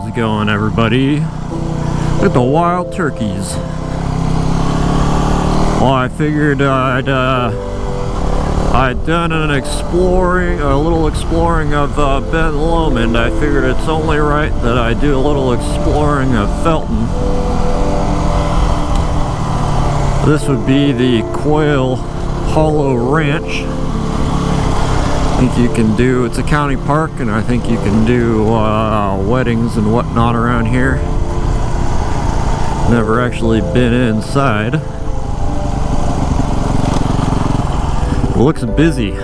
How's it going, everybody? Look at the wild turkeys. Well, I figured I'd done a little exploring of Ben Lomond. I figured it's only right that I do a little exploring of Felton. This would be the Quail Hollow Ranch. I think you can do, it's a county park, and I think you can do weddings and whatnot around here. Never actually been inside. Looks busy.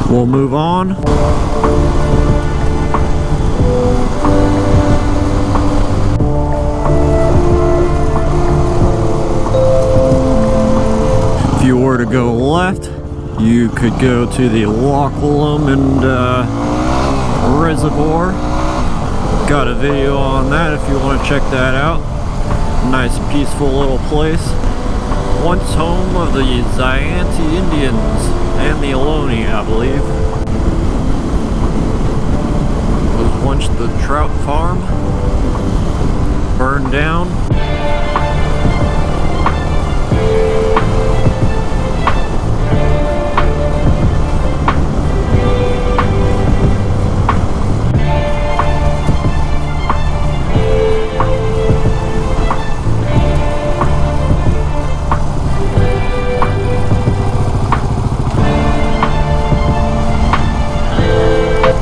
We'll move on. If you were to go left, you could go to the Loch Lomond Reservoir. Got a video on that if you want to check that out. Nice peaceful little place. Once home of the Zayante Indians and the Ohlone, I believe. Was once the trout farm. Burned down.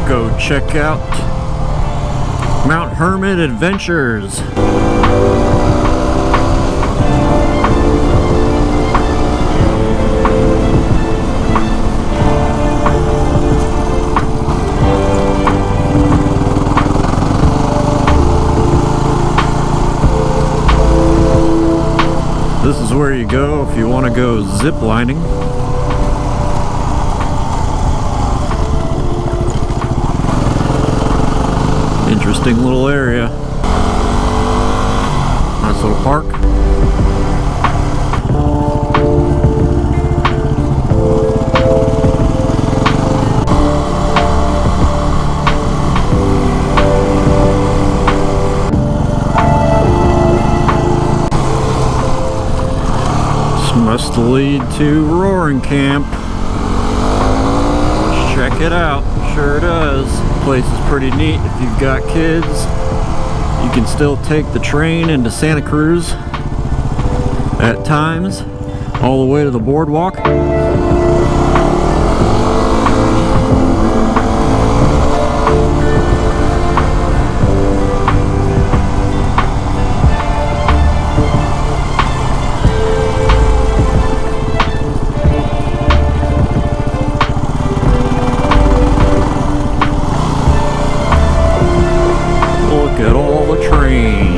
Go check out Mount Hermit Adventures. This is where you go if you want to go zip lining. Interesting little area. Nice little park. This must lead to Roaring Camp. Let's check it out. Sure does. Place is pretty neat. If you've got kids, you can still take the train into Santa Cruz at times, all the way to the boardwalk. At all the trains.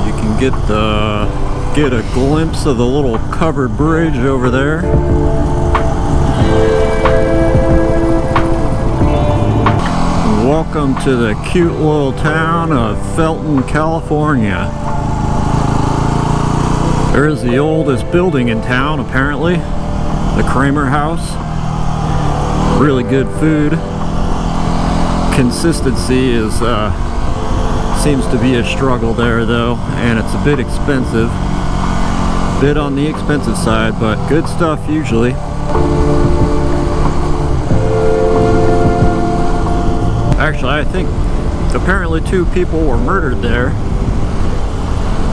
You can get a glimpse of the little covered bridge over there. Welcome to the cute little town of Felton, California. There's the oldest building in town, apparently. The Kramer House. Really good food. Consistency is seems to be a struggle there though, and it's a bit expensive. Bit on the expensive side, but good stuff usually. Actually, I think apparently 2 people were murdered there.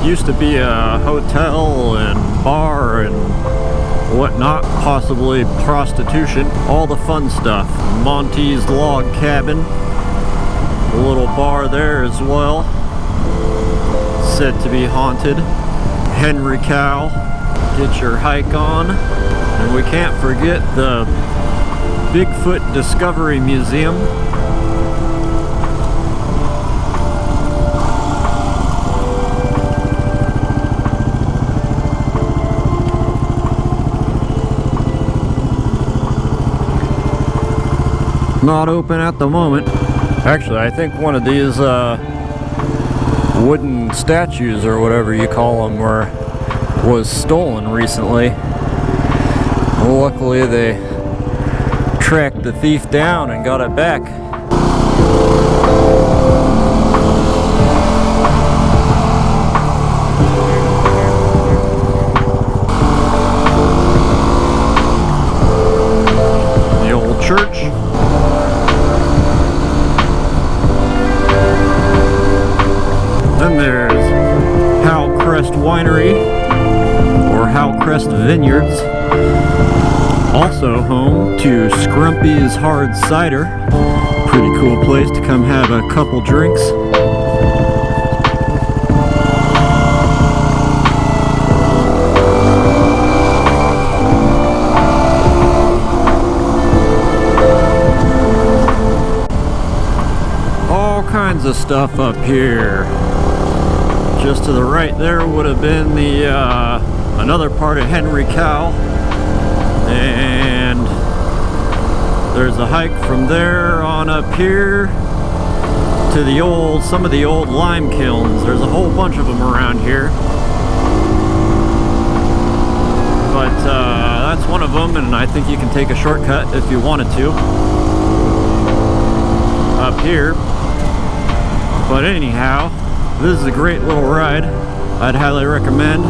Used to be a hotel and bar and whatnot, possibly prostitution, all the fun stuff. Monty's Log Cabin, a little bar there as well, said to be haunted. Henry Cow, get your hike on. And we can't forget the Bigfoot Discovery Museum. Not open at the moment. Actually, I think one of these wooden statues or whatever you call them was stolen recently. Luckily they tracked the thief down and got it back. The old church. Then there's Howe Crest Winery, or Howe Crest Vineyards. Also home to Scrumpy's Hard Cider. Pretty cool place to come have a couple drinks. All kinds of stuff up here. Just to the right there would have been the another part of Henry Cow, and there's a hike from there on up here to the some of the old lime kilns. There's a whole bunch of them around here, but that's one of them, and I think you can take a shortcut if you wanted to up here. But anyhow, this is a great little ride. I'd highly recommend.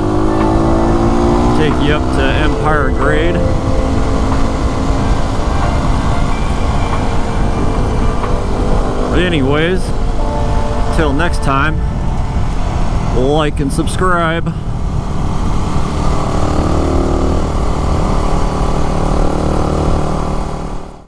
Take you up to Empire Grade. But anyways, till next time, like and subscribe.